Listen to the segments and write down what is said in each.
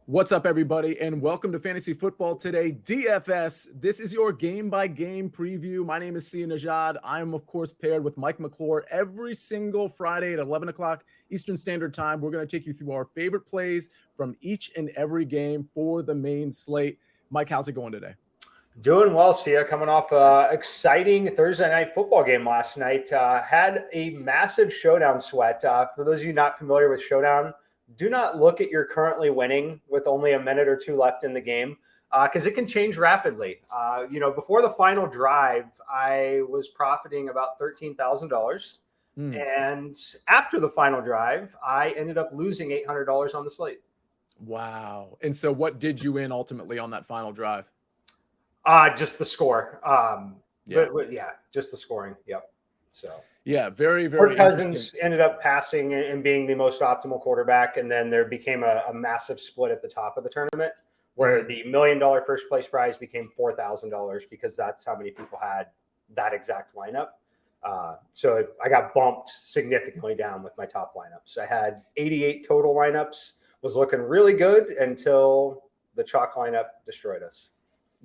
What's up, everybody, and welcome to Fantasy Football Today DFS. This is your game-by-game preview. My name is Nejad. I am, of course, paired with Mike McClure every single Friday at 11 o'clock Eastern Standard Time. We're going to take you through our favorite plays from each and every game for the main slate. Mike, how's it going today? Doing well, Sia. Coming off an exciting Thursday night football game last night. Had a massive showdown sweat. For those of you not familiar with showdown, do not look at your currently winning with only a minute or two left in the game because it can change rapidly. Before the final drive, I was profiting about $13,000. And after the final drive, I ended up losing $800 on the slate. Wow. And so what did you win ultimately on that final drive? Just the score. Just the scoring. Yep. So yeah, very, very Cousins ended up passing and being the most optimal quarterback, and then there became a massive split at the top of the tournament where the $1 million first place prize became $4,000 because that's how many people had that exact lineup. So I got bumped significantly down with my top lineups. I had 88 total lineups, was looking really good until the chalk lineup destroyed us.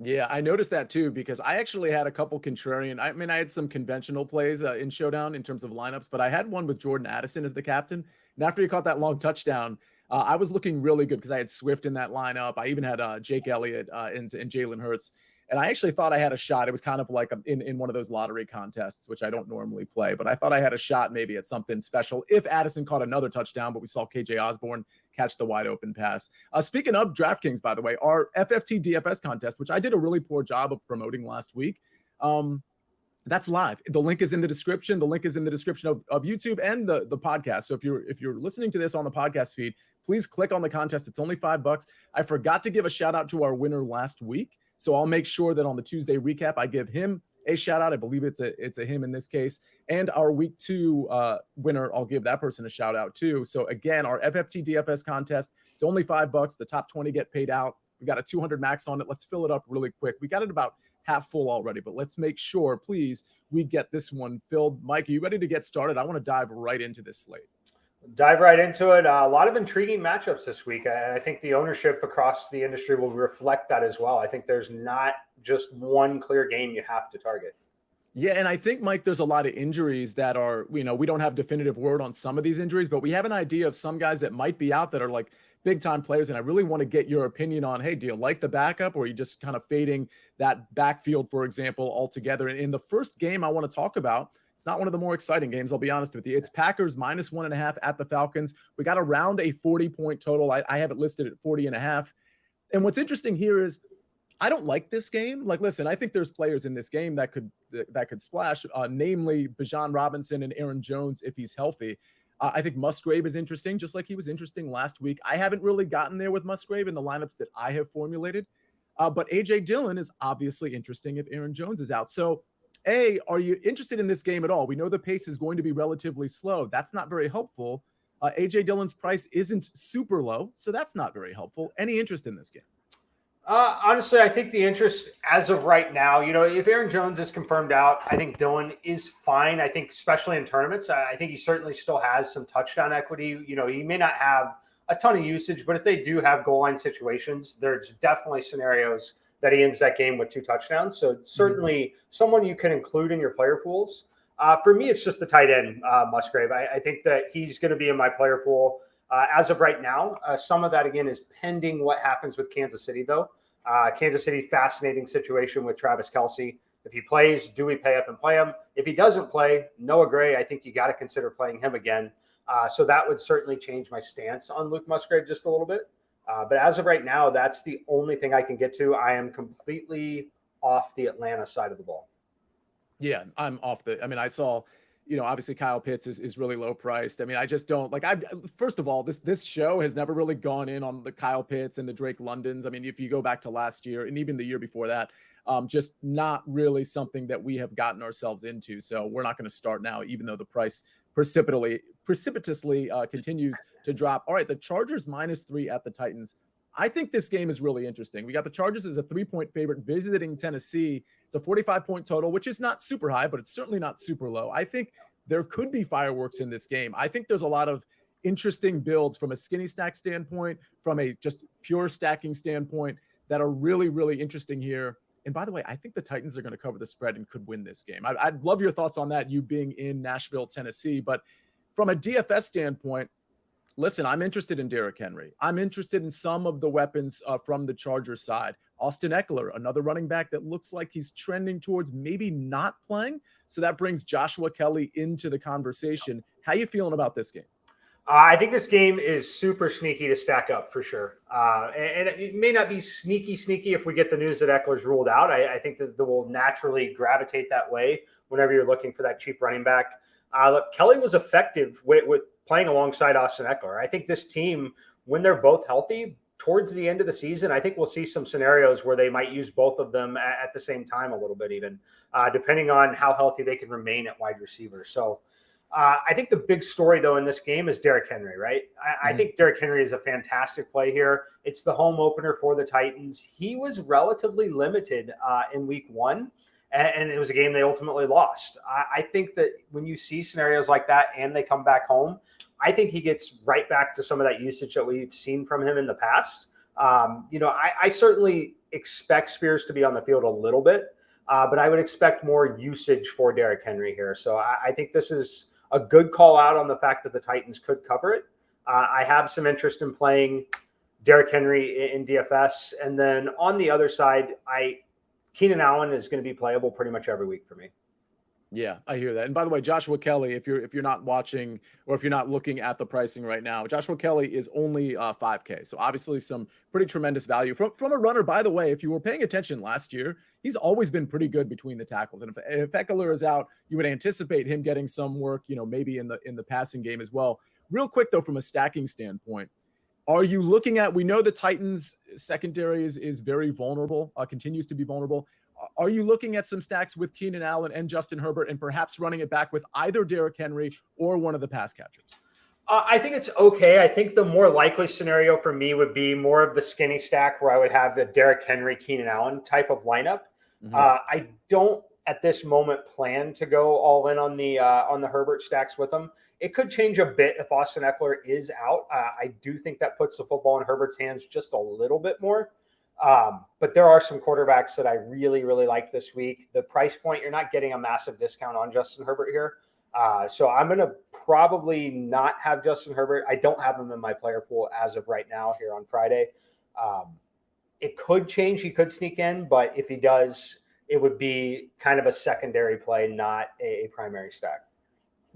Yeah, I noticed that too, because I actually had a couple contrarian. I had some conventional plays in Showdown in terms of lineups, but I had one with Jordan Addison as the captain. And after he caught that long touchdown, I was looking really good because I had Swift in that lineup. I even had Jake Elliott and Jalen Hurts. And I actually thought I had a shot. It was kind of like in one of those lottery contests, which I don't normally play, but I thought I had a shot maybe at something special if Addison caught another touchdown, but we saw KJ Osborne catch the wide open pass. Speaking of DraftKings, by the way, our FFT DFS contest, which I did a really poor job of promoting last week, that's live. The link is in the description. The link is in the description of YouTube and the podcast. So if you're listening to this on the podcast feed, please click on the contest. It's only $5. I forgot to give a shout out to our winner last week. So I'll make sure that on the Tuesday recap, I give him a shout out. I believe it's a him in this case. And our week 2 winner, I'll give that person a shout out too. So again, our FFT DFS contest, it's only $5. The top 20 get paid out. We got a 200 max on it. Let's fill it up really quick. We got it about half full already, but let's make sure, please, we get this one filled. Mike, are you ready to get started? I want to dive right into this slate. Dive right into it. A lot of intriguing matchups this week. And I think the ownership across the industry will reflect that as well. I think there's not just one clear game you have to target. Yeah, and I think, Mike, there's a lot of injuries that are, we don't have definitive word on some of these injuries, but we have an idea of some guys that might be out that are like big-time players. And I really want to get your opinion on, hey, do you like the backup, or are you just kind of fading that backfield, for example, altogether? And in the first game I want to talk about, it's not one of the more exciting games, I'll be honest with you. It's Packers minus 1.5 at the Falcons. We got around a 40-point total. I have it listed at 40.5. And what's interesting here is I don't like this game. Like, listen, I think there's players in this game that could splash, namely Bijan Robinson and Aaron Jones if he's healthy. I think Musgrave is interesting, just like he was interesting last week. I haven't really gotten there with Musgrave in the lineups that I have formulated. But A.J. Dillon is obviously interesting if Aaron Jones is out. So, are you interested in this game at all? We know the pace is going to be relatively slow. That's not very helpful. A.J. Dillon's price isn't super low, so that's not very helpful. Any interest in this game? Honestly, I think the interest as of right now, if Aaron Jones is confirmed out, I think Dillon is fine. I think especially in tournaments, I think he certainly still has some touchdown equity. He may not have a ton of usage, but if they do have goal line situations, there's definitely scenarios that he ends that game with 2 touchdowns. So certainly someone you can include in your player pools. For me, it's just the tight end, Musgrave. I think that he's going to be in my player pool as of right now. Some of that, again, is pending what happens with Kansas City, though. Kansas City, fascinating situation with Travis Kelce. If he plays, do we pay up and play him? If he doesn't play, Noah Gray, I think you got to consider playing him again. So that would certainly change my stance on Luke Musgrave just a little bit. But as of right now, that's the only thing I can get to. I am completely off the Atlanta side of the ball. Yeah, I'm off I saw, obviously Kyle Pitts is really low priced. I just don't first of all, this show has never really gone in on the Kyle Pitts and the Drake Londons. If you go back to last year and even the year before that, just not really something that we have gotten ourselves into. So we're not going to start now, even though the price precipitously continues to drop. All right, the Chargers -3 at the Titans. I think this game is really interesting. We got the Chargers as a 3-point favorite visiting Tennessee. It's a 45-point total, which is not super high, but it's certainly not super low. I think there could be fireworks in this game. I think there's a lot of interesting builds from a skinny stack standpoint, from a just pure stacking standpoint that are really, really interesting here. And by the way, I think the Titans are going to cover the spread and could win this game. I'd love your thoughts on that, you being in Nashville, Tennessee. But from a DFS standpoint, listen, I'm interested in Derrick Henry. I'm interested in some of the weapons from the Chargers side. Austin Eckler, another running back that looks like he's trending towards maybe not playing. So that brings Joshua Kelly into the conversation. How you feeling about this game? I think this game is super sneaky to stack up for sure. And it may not be sneaky if we get the news that Eckler's ruled out. I think that will naturally gravitate that way whenever you're looking for that cheap running back. Look, Kelly was effective with playing alongside Austin Eckler. I think this team, when they're both healthy, towards the end of the season, I think we'll see some scenarios where they might use both of them at the same time a little bit even, depending on how healthy they can remain at wide receiver. So I think the big story, though, in this game is Derrick Henry, right? I think Derrick Henry is a fantastic play here. It's the home opener for the Titans. He was relatively limited in week 1, and it was a game they ultimately lost. I think that when you see scenarios like that and they come back home, I think he gets right back to some of that usage that we've seen from him in the past. I certainly expect Spears to be on the field a little bit, but I would expect more usage for Derrick Henry here. So I think this is a good call out on the fact that the Titans could cover it. I have some interest in playing Derrick Henry in DFS. And then on the other side, Keenan Allen is going to be playable pretty much every week for me. Yeah, I hear that. And by the way, Joshua Kelly, if you're not watching or if you're not looking at the pricing right now, Joshua Kelly is only $5K. So obviously some pretty tremendous value from a runner. By the way, if you were paying attention last year, he's always been pretty good between the tackles. And if Eckler is out, you would anticipate him getting some work, maybe in the passing game as well. Real quick though, from a stacking standpoint, are you looking at? We know the Titans secondary is very vulnerable, continues to be vulnerable. Are you looking at some stacks with Keenan Allen and Justin Herbert and perhaps running it back with either Derrick Henry or one of the pass catchers? I think it's okay. I think the more likely scenario for me would be more of the skinny stack where I would have the Derrick Henry, Keenan Allen type of lineup. Mm-hmm. I don't at this moment plan to go all in on the Herbert stacks with them. It could change a bit if Austin Eckler is out. I do think that puts the football in Herbert's hands just a little bit more. But there are some quarterbacks that I really, really like this week. The price point, you're not getting a massive discount on Justin Herbert here. So I'm going to probably not have Justin Herbert. I don't have him in my player pool as of right now here on Friday. It could change. He could sneak in, but if he does, it would be kind of a secondary play, not a primary stack.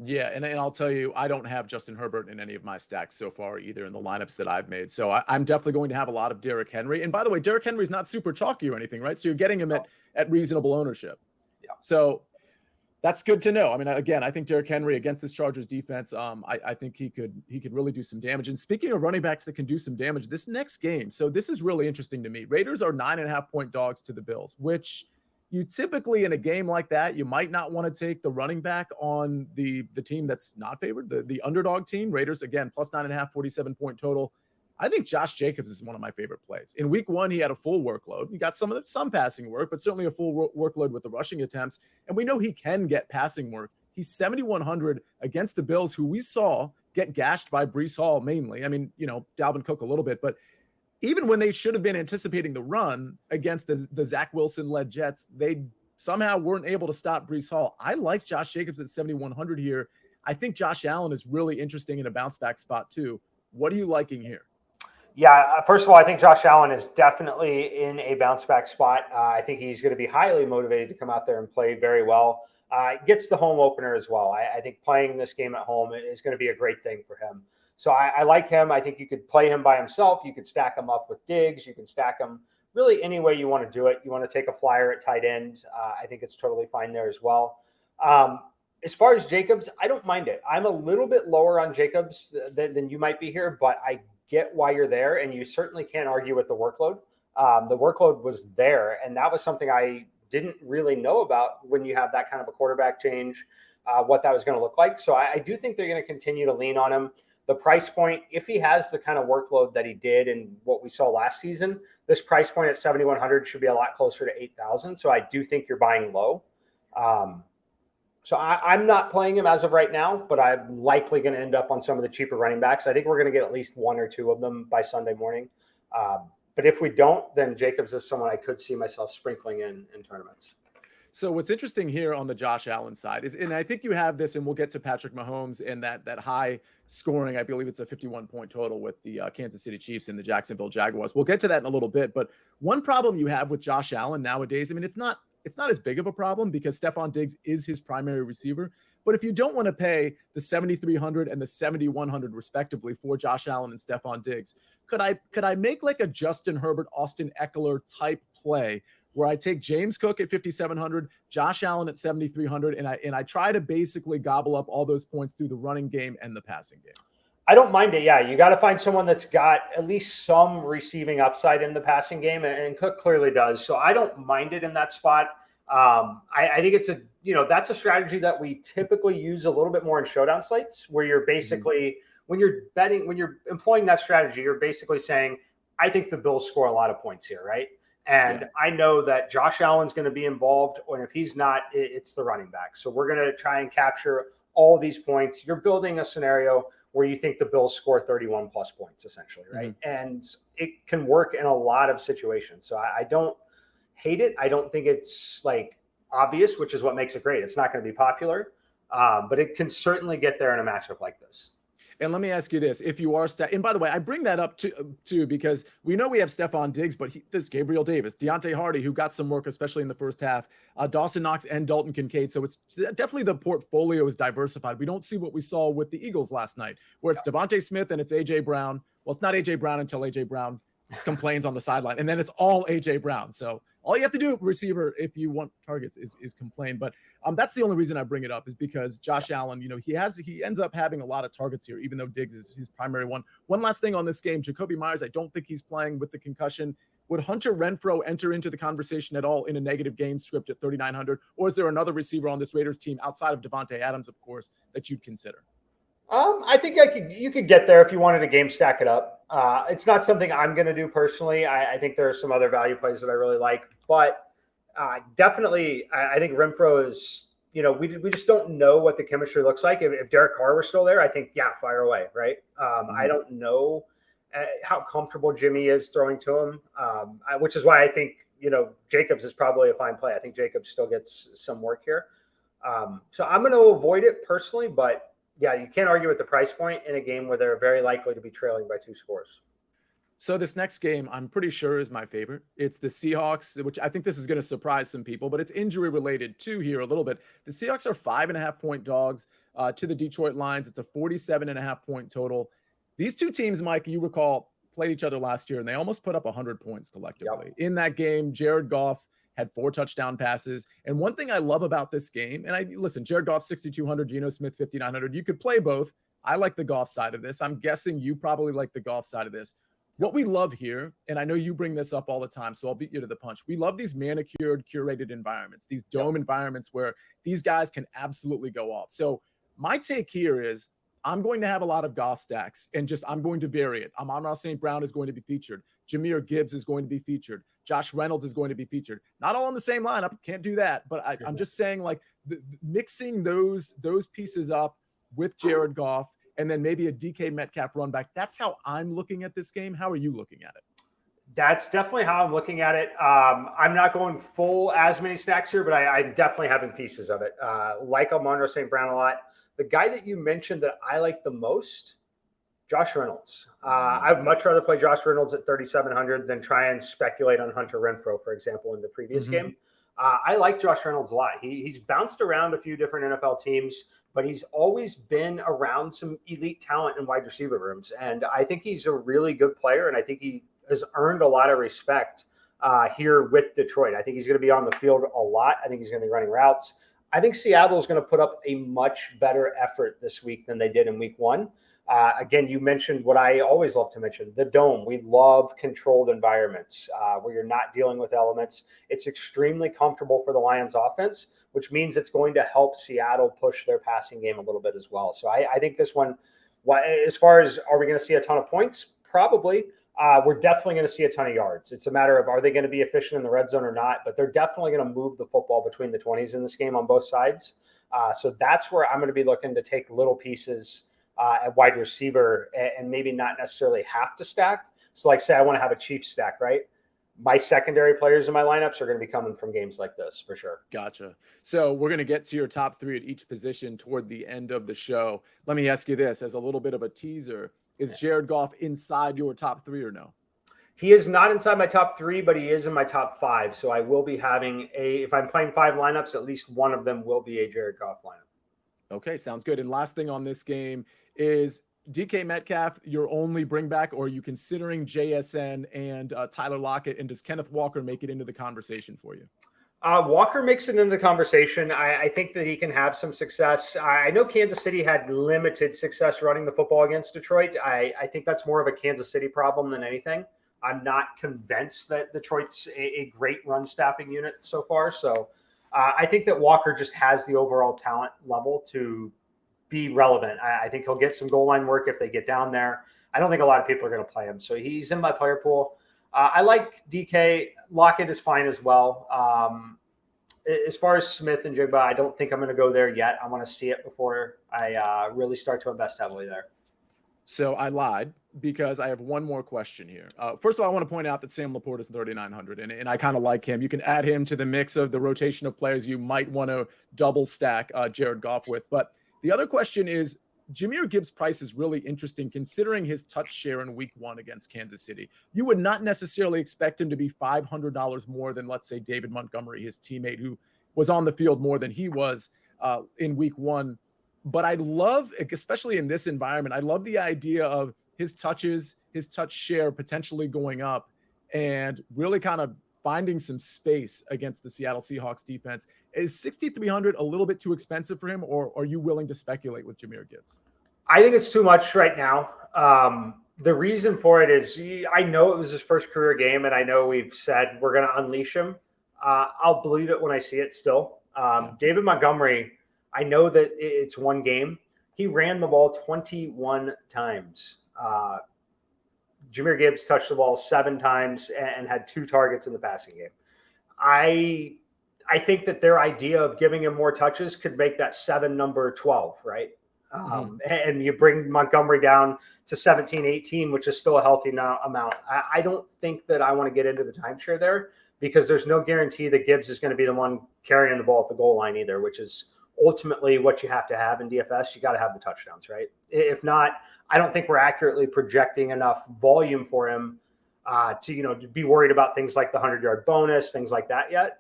Yeah, and I'll tell you, I don't have Justin Herbert in any of my stacks so far, either in the lineups that I've made. So I'm definitely going to have a lot of Derrick Henry. And by the way, Derrick Henry's not super chalky or anything, right? So you're getting him at reasonable ownership. Yeah. So that's good to know. I mean, again, I think Derrick Henry against this Chargers defense, I think he could really do some damage. And speaking of running backs that can do some damage, this next game, so this is really interesting to me. Raiders are 9.5-point dogs to the Bills, which you typically in a game like that, you might not want to take the running back on the team that's not favored, the underdog team. Raiders, again, plus 9.5, 47-point total. I think Josh Jacobs is one of my favorite plays. In week 1, he had a full workload. He got some passing work, but certainly a full workload with the rushing attempts. And we know he can get passing work. He's 7,100 against the Bills, who we saw get gashed by Breece Hall mainly. I mean, Dalvin Cook a little bit, but even when they should have been anticipating the run against the Zach Wilson-led Jets, they somehow weren't able to stop Breece Hall. I like Josh Jacobs at 7,100 here. I think Josh Allen is really interesting in a bounce-back spot too. What are you liking here? Yeah, first of all, I think Josh Allen is definitely in a bounce-back spot. I think he's going to be highly motivated to come out there and play very well. Gets the home opener as well. I think playing this game at home is going to be a great thing for him. So I like him. I think you could play him by himself. You could stack him up with Diggs. You can stack him really any way you want to do it. You want to take a flyer at tight end. I think it's totally fine there as well. As far as Jacobs, I don't mind it. I'm a little bit lower on Jacobs than you might be here, but I get why you're there, and you certainly can't argue with the workload. The workload was there, and that was something I didn't really know about when you have that kind of a quarterback change, what that was going to look like. So I do think they're going to continue to lean on him. The price point, if he has the kind of workload that he did and what we saw last season, this price point at 7,100 should be a lot closer to 8,000. So I do think you're buying low. So I'm not playing him as of right now, but I'm likely going to end up on some of the cheaper running backs. I think we're going to get at least one or two of them by Sunday morning. But if we don't, then Jacobs is someone I could see myself sprinkling in tournaments. So what's interesting here on the Josh Allen side is, and I think you have this, and we'll get to Patrick Mahomes and that high scoring. I believe it's a 51-point total with the Kansas City Chiefs and the Jacksonville Jaguars. We'll get to that in a little bit. But one problem you have with Josh Allen nowadays, I mean, it's not as big of a problem because Stephon Diggs is his primary receiver. But if you don't want to pay the $7,300 and the $7,100 respectively for Josh Allen and Stephon Diggs, could I make like a Justin Herbert, Austin Eckler type play where I take James Cook at 5,700, Josh Allen at 7,300, and I try to basically gobble up all those points through the running game and the passing game? I don't mind it. Yeah, you got to find someone that's got at least some receiving upside in the passing game, and Cook clearly does. So I don't mind it in that spot. I think it's that's a strategy that we typically use a little bit more in showdown slates, where you're basically when you're employing that strategy, you're basically saying, I think the Bills score a lot of points here, right? And I know that Josh Allen's going to be involved, or if he's not, it's the running back. So we're going to try and capture all these points. You're building a scenario where you think the Bills score 31 plus points, essentially, right? And it can work in a lot of situations. So I don't hate it. I don't think it's like obvious, which is what makes it great. It's not going to be popular, but it can certainly get there in a matchup like this. And let me ask you this. If you are and by the way, I bring that up too because we know we have Stephon Diggs, but there's Gabriel Davis, Deontay Hardy, who got some work, especially in the first half, Dawson Knox and Dalton Kincaid. So it's definitely the portfolio is diversified. We don't see what we saw with the Eagles last night, where it's Devontae Smith and it's A.J. Brown. Well, it's not A.J. Brown until A.J. Brown complains on the sideline, and then it's all A.J. Brown. So all you have to do, receiver, if you want targets, is complain. But that's the only reason I bring it up, is because Josh Allen, he ends up having a lot of targets here, even though Diggs is his primary one. One last thing on this game, Jacoby Myers, I don't think he's playing with the concussion. Would Hunter Renfrow enter into the conversation at all in a negative game script at 3,900? Or is there another receiver on this Raiders team outside of Devontae Adams, of course, that you'd consider? I think you could get there if you wanted a game stack it up. It's not something I'm going to do personally. I think there are some other value plays that I really like, but definitely I think Renfrow is, we just don't know what the chemistry looks like. If Derek Carr were still there, I think, fire away, right? I don't know how comfortable Jimmy is throwing to him, which is why I think, Jacobs is probably a fine play. I think Jacobs still gets some work here. So I'm going to avoid it personally, but yeah, you can't argue with the price point in a game where they're very likely to be trailing by 2 scores. So this next game, I'm pretty sure is my favorite. It's the Seahawks, which I think this is going to surprise some people, but it's injury related too here a little bit. The Seahawks are 5.5-point dogs to the Detroit Lions. It's a 47.5-point total. These two teams, Mike, you recall, played each other last year, and they almost put up 100 points collectively. Yep. In that game, Jared Goff had 4 touchdown passes. And one thing I love about this game, and listen, Jared Goff 6,200, Geno Smith 5,900. You could play both. I like the Goff side of this. I'm guessing you probably like the Goff side of this. What we love here, and I know you bring this up all the time, so I'll beat you to the punch. We love these manicured, curated environments, these dome environments where these guys can absolutely go off. So my take here is I'm going to have a lot of Goff stacks, and I'm going to vary it. Amon-Ra St. Brown is going to be featured. Jahmyr Gibbs is going to be featured. Josh Reynolds is going to be featured. Not all in the same lineup. Can't do that. But I'm just saying, like, mixing those pieces up with Jared Goff and then maybe a DK Metcalf run back. That's how I'm looking at this game. How are you looking at it? That's definitely how I'm looking at it. I'm not going full as many stacks here, but I'm definitely having pieces of it. Like Amon-Ra St. Brown a lot. The guy that you mentioned that I like the most, Josh Reynolds. I'd much rather play Josh Reynolds at 3,700 than try and speculate on Hunter Renfrow, for example, in the previous game. I like Josh Reynolds a lot. He's bounced around a few different NFL teams, but he's always been around some elite talent in wide receiver rooms. And I think he's a really good player, and I think he has earned a lot of respect here with Detroit. I think he's going to be on the field a lot. I think he's going to be running routes. I think Seattle is going to put up a much better effort this week than they did in week 1. Again, you mentioned what I always love to mention, the dome. We love controlled environments where you're not dealing with elements. It's extremely comfortable for the Lions offense, which means it's going to help Seattle push their passing game a little bit as well. So I think this one, as far as are we going to see a ton of points? Probably. We're definitely going to see a ton of yards. It's a matter of are they going to be efficient in the red zone or not, but they're definitely going to move the football between the 20s in this game on both sides. So that's where I'm going to be looking to take little pieces at wide receiver and maybe not necessarily have to stack. So like say I want to have a Chiefs stack, right? My secondary players in my lineups are going to be coming from games like this for sure. Gotcha. So we're going to get to your top three at each position toward the end of the show. Let me ask you this as a little bit of a teaser. Is Jared Goff inside your top three or no? He is not inside my top three, but he is in my top five. So I will be having if I'm playing 5 lineups, at least one of them will be a Jared Goff lineup. Okay, sounds good. And last thing on this game is DK Metcalf your only bring back, or are you considering JSN and Tyler Lockett? And does Kenneth Walker make it into the conversation for you? Walker makes it into the conversation. I think that he can have some success. I know Kansas City had limited success running the football against Detroit. I think that's more of a Kansas City problem than anything. I'm not convinced that Detroit's a great run stopping unit so far. So I think that Walker just has the overall talent level to be relevant. I think he'll get some goal line work if they get down there. I don't think a lot of people are going to play him. So he's in my player pool. I like DK. Lockett is fine as well. As far as Smith and Jigba, I don't think I'm going to go there yet. I want to see it before I really start to invest heavily there. So I lied because I have one more question here. First of all, I want to point out that Sam Laporte is 3,900, and I kind of like him. You can add him to the mix of the rotation of players you might want to double stack Jared Goff with. But the other question is, Jahmyr Gibbs' price is really interesting considering his touch share in week 1 against Kansas City. You would not necessarily expect him to be $500 more than, let's say, David Montgomery, his teammate, who was on the field more than he was in week 1. But I love, especially in this environment, I love the idea of his touches, his touch share potentially going up and really kind of finding some space against the Seattle Seahawks defense. Is 6,300 a little bit too expensive for him, or are you willing to speculate with Jahmyr Gibbs? I think it's too much right now. The reason for it is I know it was his first career game, and I know we've said we're going to unleash him. I'll believe it when I see it still. David Montgomery, I know that it's one game. He ran the ball 21 times. Jahmyr Gibbs touched the ball 7 times and had 2 targets in the passing game. I think that their idea of giving him more touches could make that 7 number 12, right? And you bring Montgomery down to 17, 18, which is still a healthy amount. I don't think that I want to get into the timeshare there because there's no guarantee that Gibbs is going to be the one carrying the ball at the goal line either, which is ultimately what you have to have in DFS. You got to have the touchdowns, right? If not, I don't think we're accurately projecting enough volume for him to be worried about things like the 100-yard bonus, things like that yet.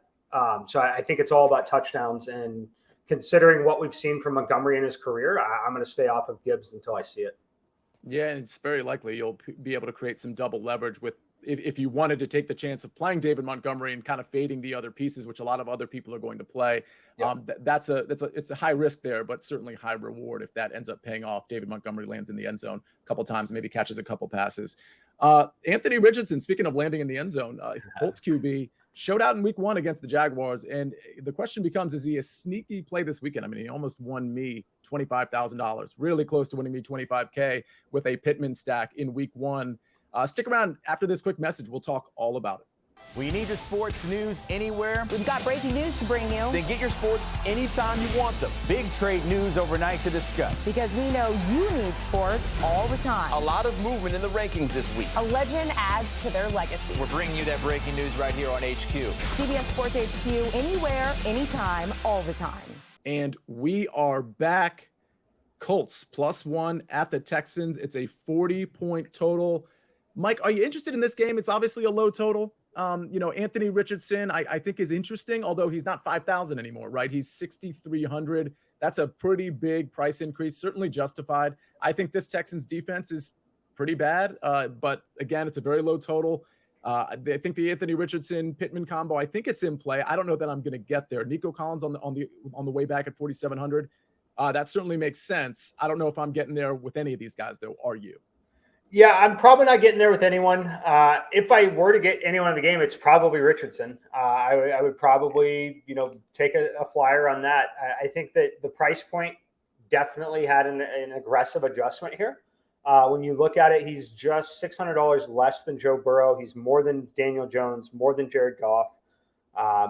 So I think it's all about touchdowns, and considering what we've seen from Montgomery in his career, I'm going to stay off of Gibbs until I see it. Yeah, and it's very likely you'll be able to create some double leverage with if you wanted to take the chance of playing David Montgomery and kind of fading the other pieces, which a lot of other people are going to play. Yep. It's a high risk there, but certainly high reward if that ends up paying off. David Montgomery lands in the end zone a couple times, maybe catches a couple passes. Anthony Richardson, speaking of landing in the end zone, Colts QB showed out in week 1 against the Jaguars. And the question becomes, is he a sneaky play this weekend? I mean, he almost won me $25,000, really close to winning me $25K with a Pittman stack in week 1. Stick around after this quick message. We'll talk all about it. Well, you need your sports news anywhere? We've got breaking news to bring you. Then get your sports anytime you want them. Big trade news overnight to discuss. Because we know you need sports all the time. A lot of movement in the rankings this week. A legend adds to their legacy. We're bringing you that breaking news right here on HQ. CBS Sports HQ, anywhere, anytime, all the time. And we are back. Colts +1 at the Texans. It's a 40-point total. Mike, are you interested in this game? It's obviously a low total. Anthony Richardson, I think is interesting, although he's not 5,000 anymore, right? He's 6,300. That's a pretty big price increase, certainly justified. I think this Texans defense is pretty bad, but again, it's a very low total. I think the Anthony Richardson Pittman combo, I think it's in play. I don't know that I'm going to get there. Nico Collins on the way back at 4,700. That certainly makes sense. I don't know if I'm getting there with any of these guys, though. Are you? Yeah, I'm probably not getting there with anyone. If I were to get anyone in the game, it's probably Richardson. I would probably, take a flyer on that. I think that the price point definitely had an aggressive adjustment here. When you look at it, he's just $600 less than Joe Burrow. He's more than Daniel Jones, more than Jared Goff,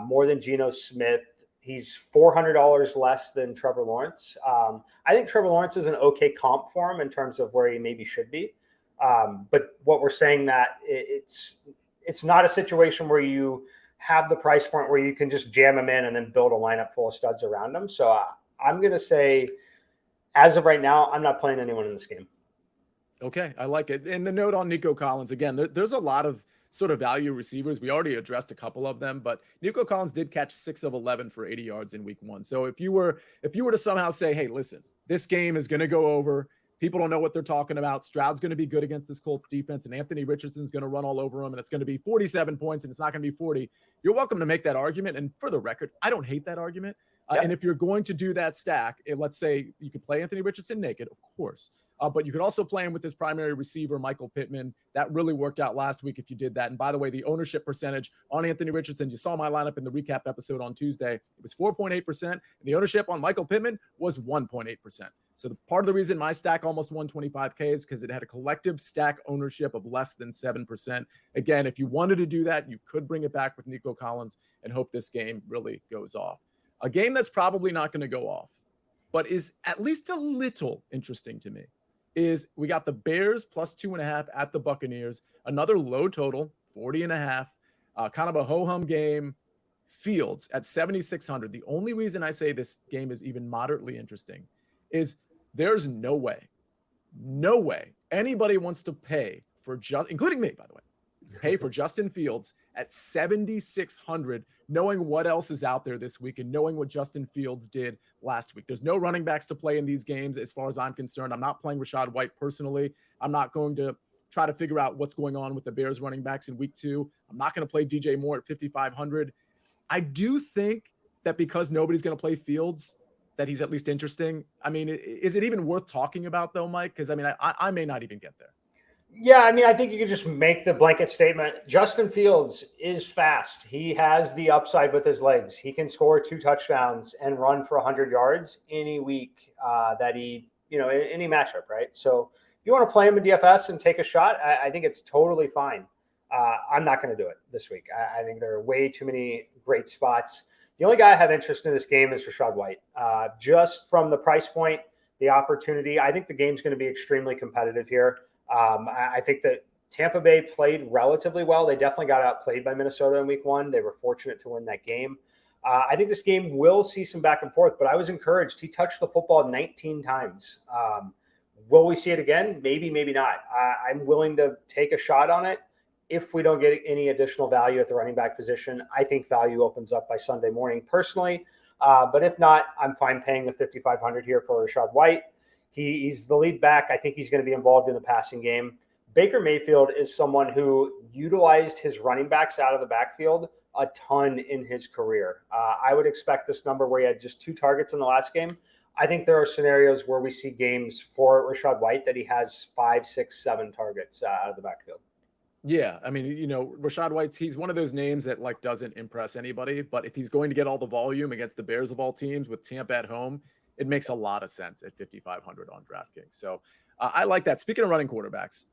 more than Geno Smith. He's $400 less than Trevor Lawrence. I think Trevor Lawrence is an okay comp for him in terms of where he maybe should be. But what we're saying that it's not a situation where you have the price point where you can just jam them in and then build a lineup full of studs around them. So I'm going to say, as of right now, I'm not playing anyone in this game. Okay, I like it. And the note on Nico Collins, again, there's a lot of sort of value receivers. We already addressed a couple of them, but Nico Collins did catch 6 of 11 for 80 yards in week 1. So if you were to somehow say, hey, listen, this game is going to go over, people don't know what they're talking about, Stroud's going to be good against this Colts defense, and Anthony Richardson's going to run all over him, and it's going to be 47 points, and it's not going to be 40, you're welcome to make that argument. And for the record, I don't hate that argument. And if you're going to do that stack, let's say you could play Anthony Richardson naked, of course. But you could also play him with his primary receiver, Michael Pittman. That really worked out last week if you did that. And by the way, the ownership percentage on Anthony Richardson, you saw my lineup in the recap episode on Tuesday. It was 4.8%. And the ownership on Michael Pittman was 1.8%. So part of the reason my stack almost won 25K is because it had a collective stack ownership of less than 7%. Again, if you wanted to do that, you could bring it back with Nico Collins and hope this game really goes off. A game that's probably not going to go off, but is at least a little interesting to me, is we got the Bears plus 2.5 at the Buccaneers, another low total, 40.5, kind of a ho-hum game. Fields at 7,600. The only reason I say this game is even moderately interesting is there's no way anybody wants to pay for including me, by the way, pay for Justin Fields at 7,600, knowing what else is out there this week and knowing what Justin Fields did last week. There's no running backs to play in these games as far as I'm concerned. I'm not playing Rachaad White personally. I'm not going to try to figure out what's going on with the Bears running backs in week 2. I'm not going to play DJ Moore at 5,500. I do think that because nobody's going to play Fields, that he's at least interesting. I mean, is it even worth talking about though, Mike? Because I mean, I may not even get there. Yeah, I mean, I think you could just make the blanket statement. Justin Fields is fast. He has the upside with his legs. He can score 2 touchdowns and run for 100 yards any week that he, any matchup, right? So if you want to play him in DFS and take a shot, I think it's totally fine. I'm not going to do it this week. I think there are way too many great spots. The only guy I have interest in this game is Rachaad White. Just from the price point, the opportunity, I think the game's going to be extremely competitive here. I think that Tampa Bay played relatively well. They definitely got outplayed by Minnesota in week 1. They were fortunate to win that game. I think this game will see some back and forth, but I was encouraged. He touched the football 19 times. Will we see it again? Maybe, maybe not. I'm willing to take a shot on it. If we don't get any additional value at the running back position, I think value opens up by Sunday morning personally. But if not, I'm fine paying the 5,500 here for Rachaad White. He's the lead back. I think he's going to be involved in the passing game. Baker Mayfield is someone who utilized his running backs out of the backfield a ton in his career. I would expect this number where he had just 2 targets in the last game. I think there are scenarios where we see games for Rachaad White that he has 5, 6, 7 targets out of the backfield. Yeah, I mean, Rachaad White, he's one of those names that doesn't impress anybody, but if he's going to get all the volume against the Bears of all teams with Tampa at home, it makes a lot of sense at 5,500 on DraftKings. So I like that. Speaking of running quarterbacks,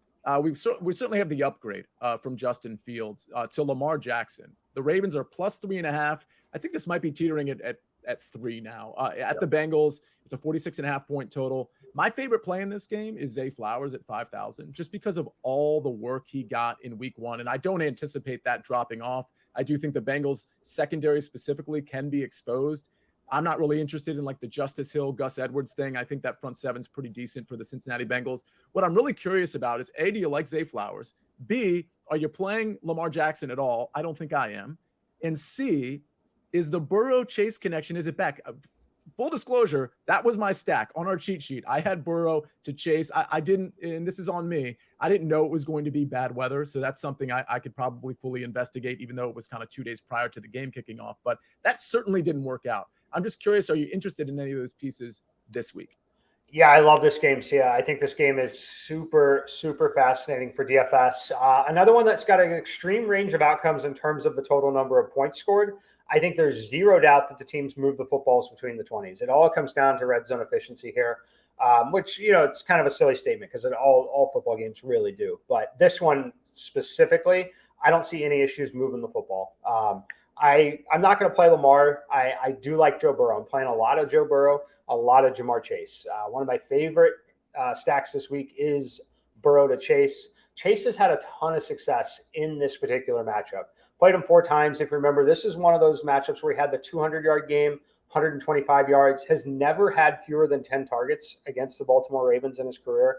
we certainly have the upgrade from Justin Fields to Lamar Jackson. The Ravens are plus 3.5. I think this might be teetering at 3 now. At the Bengals, it's a 46.5 point total. My favorite play in this game is Zay Flowers at 5,000, just because of all the work he got in week 1. And I don't anticipate that dropping off. I do think the Bengals secondary specifically can be exposed. I'm not really interested in the Justice Hill, Gus Edwards thing. I think that front seven's pretty decent for the Cincinnati Bengals. What I'm really curious about is, A, do you like Zay Flowers? B, are you playing Lamar Jackson at all? I don't think I am. And C, is the Burrow-Chase connection, is it back? Full disclosure, that was my stack on our cheat sheet. I had Burrow to Chase. I didn't, and this is on me, I didn't know it was going to be bad weather. So that's something I could probably fully investigate, even though it was kind of 2 days prior to the game kicking off. But that certainly didn't work out. I'm just curious, are you interested in any of those pieces this week? Yeah, I love this game, Sia. I think this game is super, super fascinating for DFS. Another one that's got an extreme range of outcomes in terms of the total number of points scored. I think there's zero doubt that the teams move the footballs between the 20s. It all comes down to red zone efficiency here, which, it's kind of a silly statement because all football games really do. But this one specifically, I don't see any issues moving the football. I'm not going to play Lamar. I do like Joe Burrow. I'm playing a lot of Joe Burrow, a lot of Jamar Chase. One of my favorite stacks this week is Burrow to Chase. Chase has had a ton of success in this particular matchup. Played him 4 times. If you remember, this is one of those matchups where he had the 200-yard game, 125 yards, has never had fewer than 10 targets against the Baltimore Ravens in his career.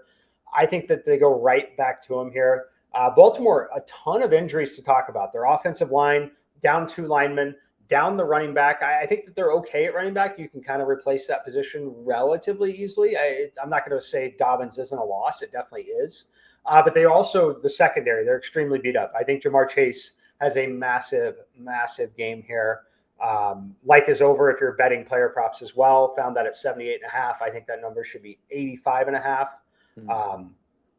I think that they go right back to him here. Baltimore, a ton of injuries to talk about. Their offensive line, down 2 linemen, down the running back. I think that they're okay at running back. You can kind of replace that position relatively easily. I'm not going to say Dobbins isn't a loss. It definitely is. But they also, the secondary, they're extremely beat up. I think Jamar Chase has a massive, massive game here. Like is over if you're betting player props as well. Found that at 78.5. I think that number should be 85.5.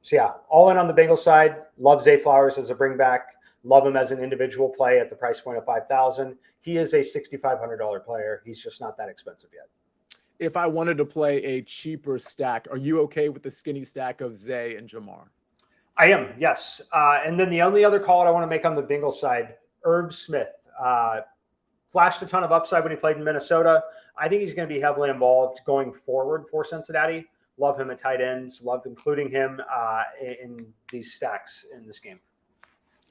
So yeah, all in on the Bengals side. Love Zay Flowers as a bring back. Love him as an individual play at the price point of $5,000. He is a $6,500 player. He's just not that expensive yet. If I wanted to play a cheaper stack, are you okay with the skinny stack of Zay and Jamar? I am, yes. And then the only other call I want to make on the Bengals side, Irv Smith. Flashed a ton of upside when he played in Minnesota. I think he's going to be heavily involved going forward for Cincinnati. Love him at tight ends. Love including him in these stacks in this game.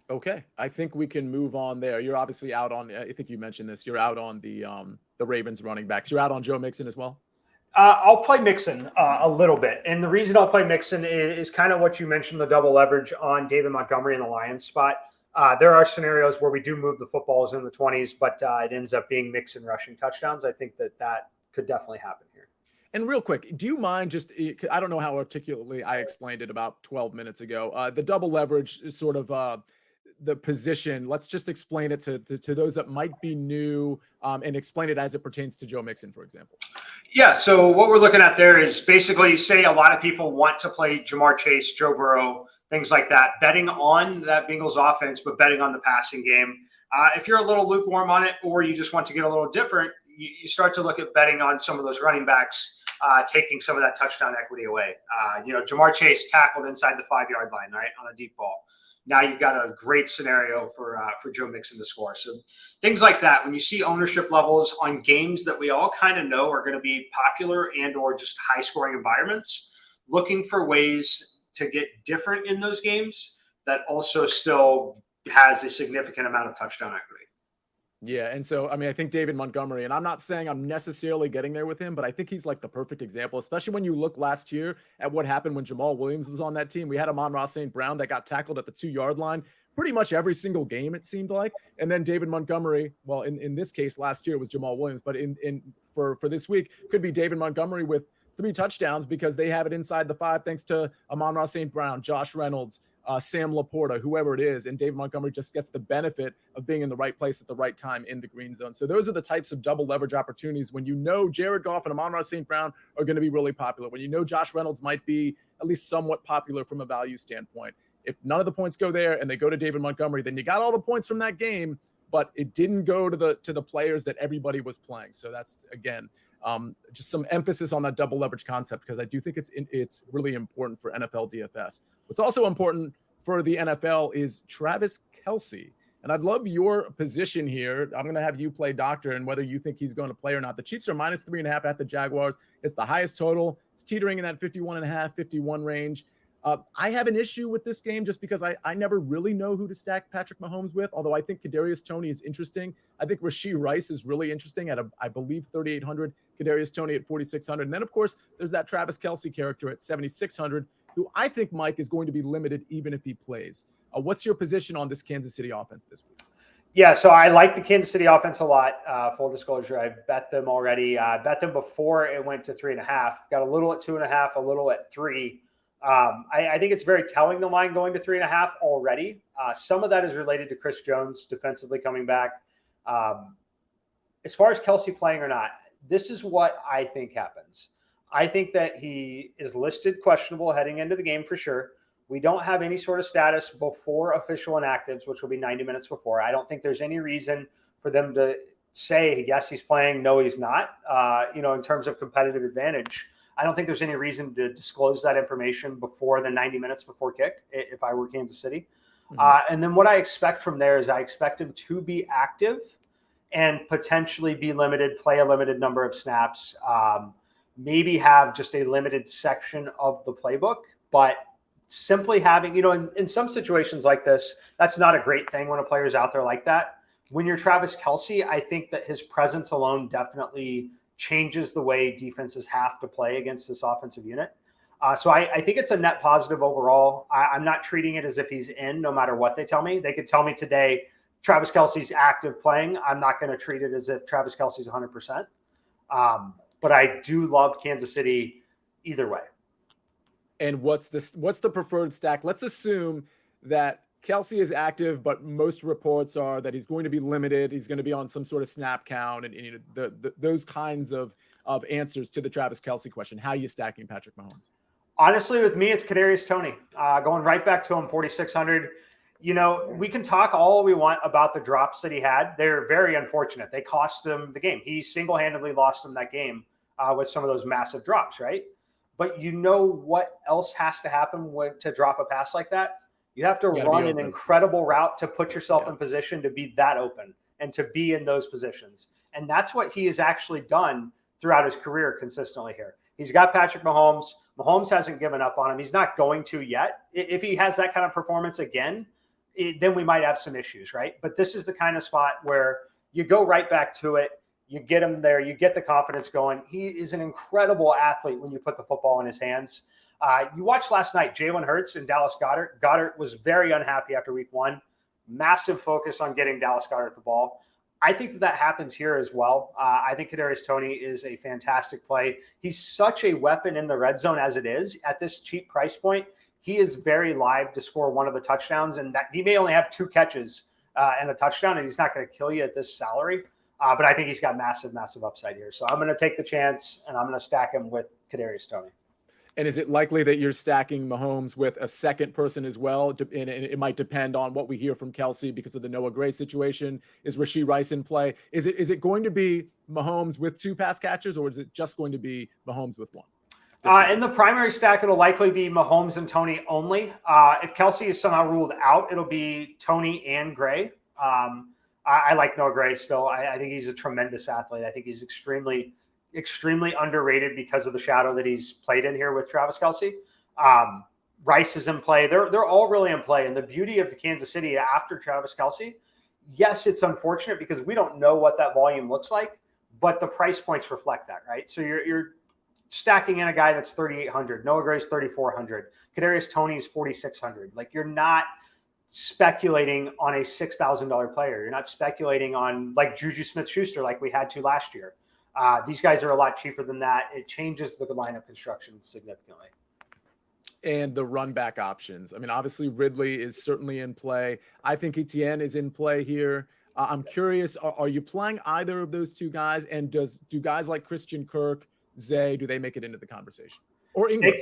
Okay, I think we can move on there. You're obviously out on. I think you mentioned this. You're out on the Ravens running backs. You're out on Joe Mixon as well. I'll play Mixon a little bit, and the reason I'll play Mixon is kind of what you mentioned: the double leverage on David Montgomery in the Lions spot. There are scenarios where we do move the footballs in the 20s, but it ends up being Mixon rushing touchdowns. I think that could definitely happen here. And real quick, do you mind just, I don't know how articulately I explained it about 12 minutes ago, the double leverage is sort of the position. Let's just explain it to those that might be new and explain it as it pertains to Joe Mixon, for example. Yeah, so what we're looking at there is basically say a lot of people want to play Jamar Chase, Joe Burrow, things like that, betting on that Bengals offense, but betting on the passing game. If you're a little lukewarm on it or you just want to get a little different, you start to look at betting on some of those running backs, taking some of that touchdown equity away. Jamar Chase tackled inside the 5-yard line, right, on a deep ball. Now you've got a great scenario for Joe Mixon to score. So things like that, when you see ownership levels on games that we all kind of know are going to be popular and or just high-scoring environments, looking for ways to get different in those games that also still has a significant amount of touchdown equity. Yeah, and so, I mean, I think David Montgomery, and I'm not saying I'm necessarily getting there with him, but I think he's like the perfect example, especially when you look last year at what happened when Jamal Williams was on that team. We had Amon-Ra St. Brown that got tackled at the 2-yard line pretty much every single game, it seemed like. And then David Montgomery, well, in this case, last year was Jamal Williams, but for this week, could be David Montgomery with 3 touchdowns because they have it inside the 5 thanks to Amon-Ra St. Brown, Josh Reynolds, Sam Laporta, whoever it is, and David Montgomery just gets the benefit of being in the right place at the right time in the green zone. So those are the types of double leverage opportunities when you know Jared Goff and Amon-Ra St. Brown are going to be really popular, when you know Josh Reynolds might be at least somewhat popular from a value standpoint. If none of the points go there and they go to David Montgomery, then you got all the points from that game, but it didn't go to the players that everybody was playing. So that's, again, just some emphasis on that double leverage concept, because I do think it's really important for NFL DFS. What's also important for the NFL is Travis Kelce. And I'd love your position here. I'm going to have you play doctor and whether you think he's going to play or not. The Chiefs are -3.5 at the Jaguars. It's the highest total. It's teetering in that 51.5, 51 range. I have an issue with this game just because I never really know who to stack Patrick Mahomes with, although I think Kadarius Toney is interesting. I think Rashee Rice is really interesting at, I believe, 3,800, Kadarius Toney at 4,600. And then, of course, there's that Travis Kelce character at 7,600, who I think, Mike, is going to be limited even if he plays. What's your position on this Kansas City offense this week? Yeah, so I like the Kansas City offense a lot. Full disclosure, I bet them already. I bet them before it went to 3.5. Got a little at 2.5, a little at 3. I think it's very telling the line going to 3.5 already. Some of that is related to Chris Jones defensively coming back. As far as Kelce playing or not, this is what I think happens. I think that he is listed questionable heading into the game for sure. We don't have any sort of status before official inactives, which will be 90 minutes before. I don't think there's any reason for them to say, yes, he's playing, no, he's not, in terms of competitive advantage. I don't think there's any reason to disclose that information before the 90 minutes before kick, if I were Kansas City. Mm-hmm. And then what I expect from there is I expect him to be active and potentially be limited, play a limited number of snaps, maybe have just a limited section of the playbook, but simply having, in some situations like this, that's not a great thing when a player's out there like that. When you're Travis Kelce, I think that his presence alone definitely changes the way defenses have to play against this offensive unit. So I think it's a net positive overall. I'm not treating it as if he's in no matter what they tell me. They could tell me today, Travis Kelce's active playing. I'm not going to treat it as if Travis Kelce's 100%. But I do love Kansas City either way. And what's the preferred stack? Let's assume that Kelce is active, but most reports are that he's going to be limited. He's going to be on some sort of snap count, and those kinds of answers to the Travis Kelce question. How are you stacking Patrick Mahomes? Honestly, with me, it's Kadarius Toney. Going right back to him, 4,600. We can talk all we want about the drops that he had. They're very unfortunate. They cost him the game. He single-handedly lost him that game with some of those massive drops, right? But what else has to happen to drop a pass like that? You have to run an incredible route to put yourself in position to be that open and to be in those positions. And that's what he has actually done throughout his career consistently here. He's got Patrick Mahomes. Mahomes hasn't given up on him. He's not going to yet. If he has that kind of performance again, then we might have some issues, right? But this is the kind of spot where you go right back to it. You get him there. You get the confidence going. He is an incredible athlete when you put the football in his hands. You watched last night, Jalen Hurts and Dallas Goedert. Goedert was very unhappy after week one. Massive focus on getting Dallas Goedert the ball. I think that happens here as well. I think Kadarius Toney is a fantastic play. He's such a weapon in the red zone as it is. At this cheap price point, he is very live to score one of the touchdowns, and that he may only have 2 catches and a touchdown, and he's not going to kill you at this salary. But I think he's got massive, massive upside here. So I'm going to take the chance, and I'm going to stack him with Kadarius Toney. And is it likely that you're stacking Mahomes with a second person as well? And it might depend on what we hear from Kelce because of the Noah Gray situation. Is Rashee Rice in play? Is it going to be Mahomes with 2 pass catchers, or is it just going to be Mahomes with 1? In the primary stack, it'll likely be Mahomes and Toney only. If Kelce is somehow ruled out, it'll be Toney and Gray. I like Noah Gray still. I think he's a tremendous athlete. I think he's extremely underrated because of the shadow that he's played in here with Travis Kelce. Rice is in play. They're all really in play. And the beauty of the Kansas City after Travis Kelce, yes, it's unfortunate because we don't know what that volume looks like, but the price points reflect that, right? So you're stacking in a guy that's 3,800. Noah Gray's 3,400. Kadarius Toney's 4,600. Like, you're not speculating on a $6,000 player. You're not speculating on like Juju Smith-Schuster like we had to last year. These guys are a lot cheaper than that. It changes the lineup construction significantly. And the run back options. I mean, obviously Ridley is certainly in play. I think Etienne is in play here. I'm curious, are you playing either of those 2 guys? And do guys like Christian Kirk, Zay, do they make it into the conversation? Or Ingram?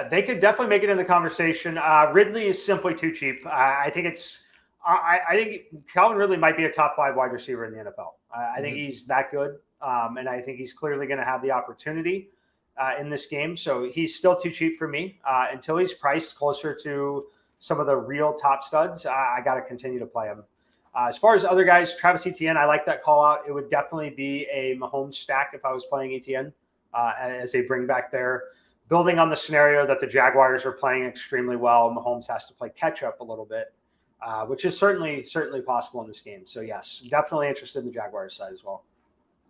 They could definitely make it in the conversation. Ridley is simply too cheap. I think Calvin Ridley might be a top 5 wide receiver in the NFL. I think he's that good. And I think he's clearly going to have the opportunity in this game. So he's still too cheap for me. Until he's priced closer to some of the real top studs, I got to continue to play him. As far as other guys, Travis Etienne, I like that call out. It would definitely be a Mahomes stack if I was playing Etienne as a bring back there. Building on the scenario that the Jaguars are playing extremely well, Mahomes has to play catch up a little bit, which is certainly possible in this game. So yes, definitely interested in the Jaguars side as well.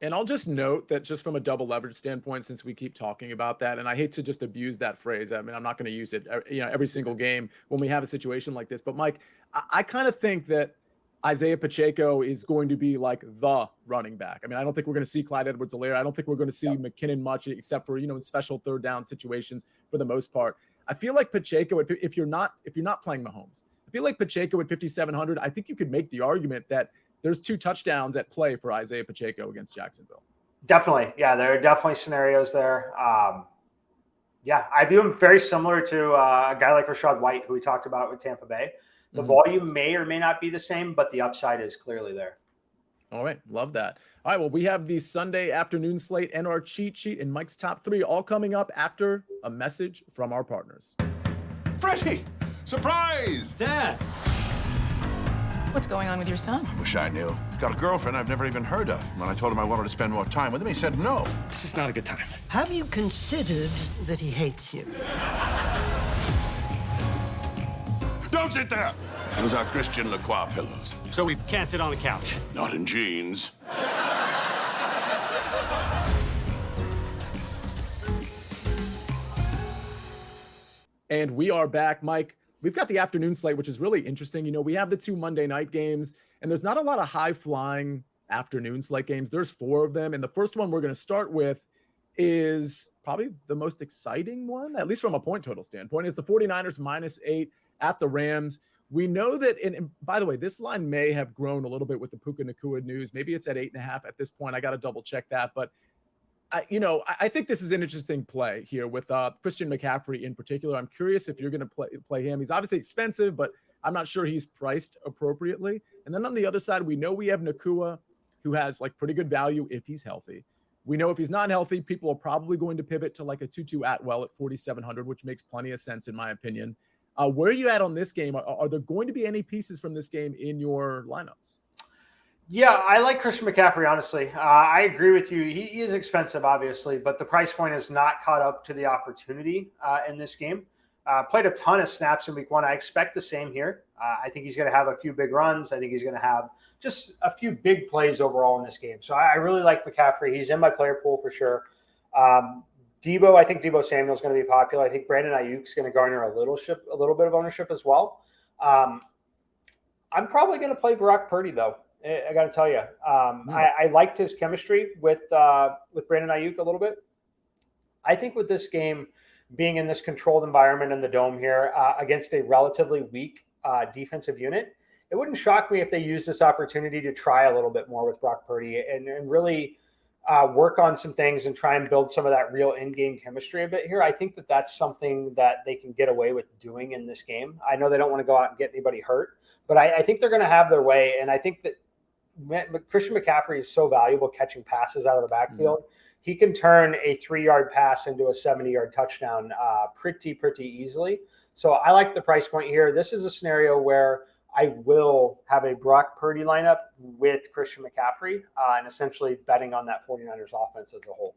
And I'll just note that just from a double leverage standpoint, since we keep talking about that, and I hate to just abuse that phrase. I mean, I'm not going to use it, every single game when we have a situation like this. But Mike, I kind of think that Isaiah Pacheco is going to be like the running back. I mean, I don't think we're going to see Clyde Edwards-Helaire. I don't think we're going to see McKinnon much, except for, in special third down situations for the most part. I feel like Pacheco, if you're not playing Mahomes, I feel like Pacheco at 5,700, I think you could make the argument that there's 2 touchdowns at play for Isaiah Pacheco against Jacksonville. Definitely. Yeah, there are definitely scenarios there. I view him very similar to a guy like Rachaad White, who we talked about with Tampa Bay. The volume may or may not be the same, but the upside is clearly there. All right. Love that. All right. Well, we have the Sunday afternoon slate and our cheat sheet and Mike's top 3 all coming up after a message from our partners. Freddie! Surprise! Dad! What's going on with your son? Wish I knew. He's got a girlfriend I've never even heard of. When I told him I wanted to spend more time with him, he said no. It's just not a good time. Have you considered that he hates you? Don't sit there. Those are Christian Lacroix pillows. So we can't sit on the couch? Not in jeans. And we are back, Mike. We've got the afternoon slate, which is really interesting. You know, we have the 2 Monday night games, and there's not a lot of high-flying afternoon slate games. There's 4 of them, and the first one we're going to start with is probably the most exciting one, at least from a point total standpoint. It's the 49ers -8 at the Rams. We know that, and by the way, this line may have grown a little bit with the Puka Nacua news. Maybe it's at 8.5 at this point. I got to double check that, but I think this is an interesting play here with Christian McCaffrey in particular. I'm curious if you're going to play him. He's obviously expensive, but I'm not sure he's priced appropriately. And then on the other side, we know we have Nacua, who has like pretty good value if he's healthy. We know if he's not healthy, people are probably going to pivot to like a Tutu Atwell at 4,700, which makes plenty of sense in my opinion. Where are you at on this game? Are there going to be any pieces from this game in your lineups? Yeah, I like Christian McCaffrey, honestly. I agree with you. He is expensive, obviously, but the price point is not caught up to the opportunity in this game. Played a ton of snaps in week 1. I expect the same here. I think he's going to have a few big runs. I think he's going to have just a few big plays overall in this game. So I really like McCaffrey. He's in my player pool for sure. Debo, I think Debo Samuel's going to be popular. I think Brandon Ayuk's going to garner a little bit of ownership as well. I'm probably going to play Brock Purdy, though. I got to tell you, I liked his chemistry with Brandon Ayuk a little bit. I think with this game being in this controlled environment in the dome here against a relatively weak defensive unit, it wouldn't shock me if they use this opportunity to try a little bit more with Brock Purdy and really work on some things and try and build some of that real in-game chemistry a bit here. I think that that's something that they can get away with doing in this game. I know they don't want to go out and get anybody hurt, but I think they're going to have their way. And I think that Christian McCaffrey is so valuable catching passes out of the backfield. He can turn a 3-yard pass into a 70-yard touchdown pretty easily. So I like the price point here. This is a scenario where I will have a Brock Purdy lineup with Christian McCaffrey and essentially betting on that 49ers offense as a whole.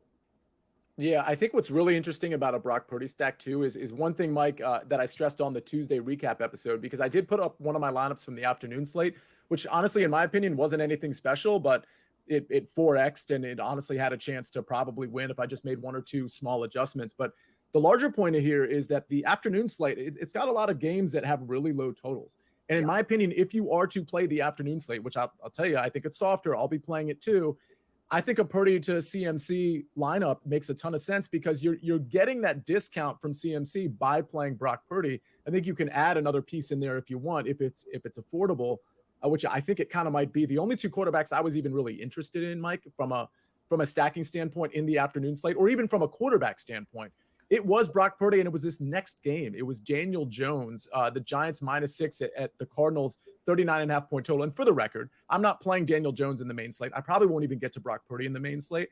Yeah, I think what's really interesting about a Brock Purdy stack too is one thing, Mike, that I stressed on the Tuesday recap episode, because I did put up one of my lineups from the afternoon slate, which honestly, in my opinion, wasn't anything special, but it 4x'd and it honestly had a chance to probably win if I just made 1 or 2 small adjustments. But the larger point here is that the afternoon slate, it's got a lot of games that have really low totals. And in my opinion, if you are to play the afternoon slate, which I'll tell you, I think it's softer, I'll be playing it too. I think a Purdy to CMC lineup makes a ton of sense because you're getting that discount from CMC by playing Brock Purdy. I think you can add another piece in there if you want, if it's affordable, which I think it kind of might be. The only 2 quarterbacks I was even really interested in, Mike, from a stacking standpoint in the afternoon slate, or even from a quarterback standpoint, it was Brock Purdy, and it was this next game. It was Daniel Jones, the Giants -6 at the Cardinals, 39.5 point total. And for the record, I'm not playing Daniel Jones in the main slate. I probably won't even get to Brock Purdy in the main slate.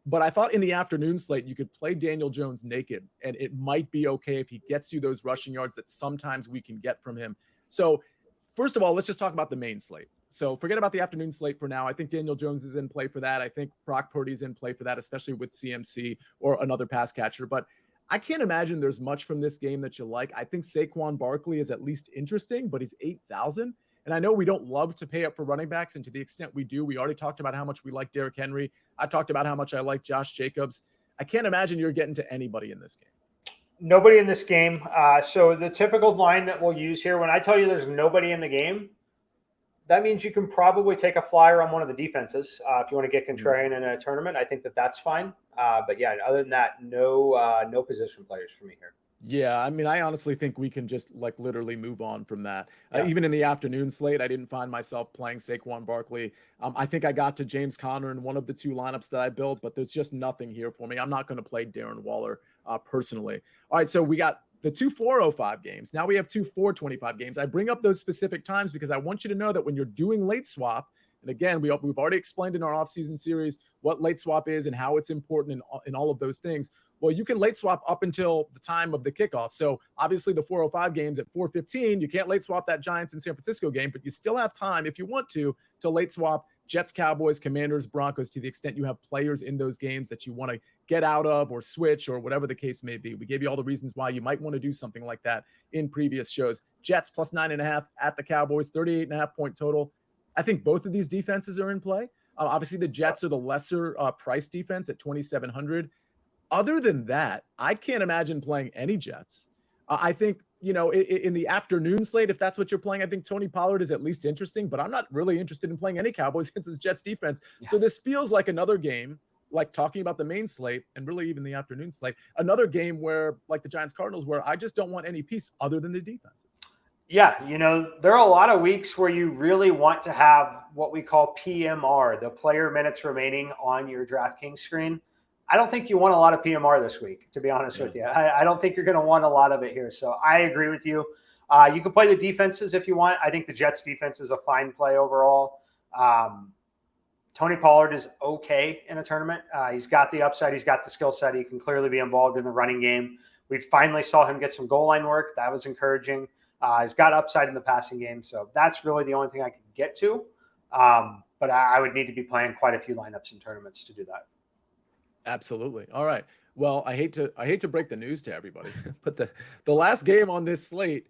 But I thought in the afternoon slate, you could play Daniel Jones naked, and it might be okay if he gets you those rushing yards that sometimes we can get from him. So first of all, let's just talk about the main slate. So forget about the afternoon slate for now. I think Daniel Jones is in play for that. I think Brock Purdy's in play for that, especially with CMC or another pass catcher. But I can't imagine there's much from this game that you like. I think Saquon Barkley is at least interesting, but he's 8,000. And I know we don't love to pay up for running backs. And to the extent we do, we already talked about how much we like Derrick Henry. I talked about how much I like Josh Jacobs. I can't imagine you're getting to anybody in this game. Nobody in this game. So the typical line that we'll use here, when I tell you there's nobody in the game, that means you can probably take a flyer on one of the defenses if you want to get contrarian in a tournament. I think that that's fine. But yeah, other than that, no position players for me here. Yeah, I mean, I honestly think we can just like literally move on from that. Yeah. Even in the afternoon slate, I didn't find myself playing Saquon Barkley. I think I got to James Conner in one of the 2 lineups that I built, but there's just nothing here for me. I'm not going to play Darren Waller personally. All right, so we got the 2 4:05 games. Now we have 2 4:25 games. I bring up those specific times because I want you to know that when you're doing late swap, and again, we've already explained in our offseason series what late swap is and how it's important in all of those things. Well, you can late swap up until the time of the kickoff. So obviously the 4:05 games at 4:15, you can't late swap that Giants and San Francisco game, but you still have time if you want to late swap Jets, Cowboys, Commanders, Broncos, to the extent you have players in those games that you want to get out of or switch or whatever the case may be. We gave you all the reasons why you might want to do something like that in previous shows. Jets plus 9.5 at the Cowboys, 38.5 point total. I think both of these defenses are in play. Obviously, the Jets are the lesser price defense at 2,700. Other than that, I can't imagine playing any Jets. I think, in the afternoon slate, if that's what you're playing, I think Tony Pollard is at least interesting, but I'm not really interested in playing any Cowboys against this Jets defense. Yeah. So this feels like another game, like talking about the main slate and really even the afternoon slate, another game where, like the Giants Cardinals, where I just don't want any piece other than the defenses. Yeah, there are a lot of weeks where you really want to have what we call PMR, the player minutes remaining on your DraftKings screen. I don't think you want a lot of PMR this week, to be honest with you. I don't think you're going to want a lot of it here. So I agree with you. You can play the defenses if you want. I think the Jets defense is a fine play overall. Tony Pollard is okay in a tournament. He's got the upside. He's got the skill set. He can clearly be involved in the running game. We finally saw him get some goal line work. That was encouraging. He's got upside in the passing game. So that's really the only thing I can get to. But I would need to be playing quite a few lineups in tournaments to do that. Absolutely. All right. Well, I hate to break the news to everybody, but the last game on this slate